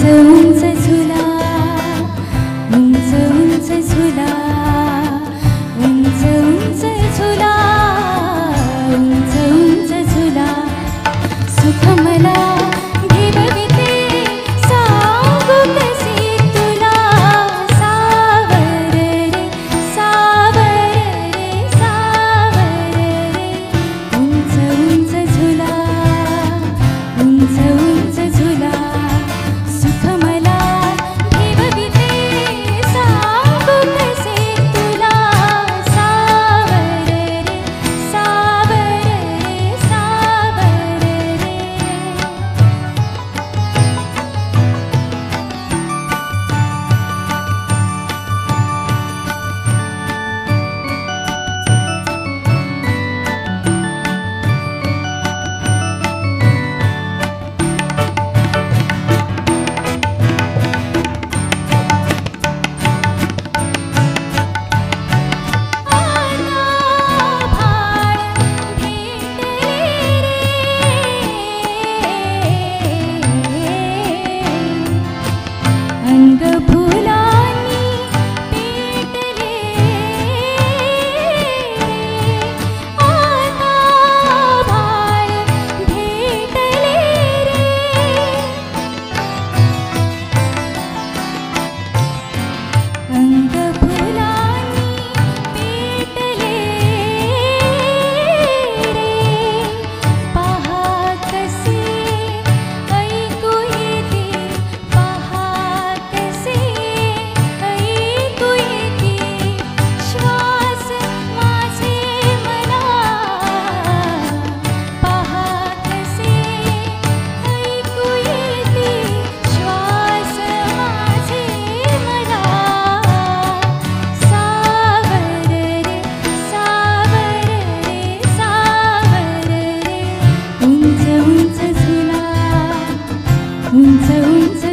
उंच झुला, उंच उंच झुला, उंच उंच झुला, उंच उंच झुला, सुख मला घेवविते सांगू कसे तुला. सावर रे सावर रे सावर रे, उंच उंच झुला, उंच उंच झुला, सुख मला घेवविते सांगू कसे तुला. सावर रे सावर रे सावर रे. अंग फुलांनी पेटले आता भाळ भेटले रे. अंग फुलांनी पेटले रे, पहा कसे ऐकू येते, पहा कसे ऐकू येते श्वास माझे मला. पहा कसे ऐकू येते श्वास माझे मला. सावर रे सावर रे सावर रे, उंच उंच झुला, उंच उंच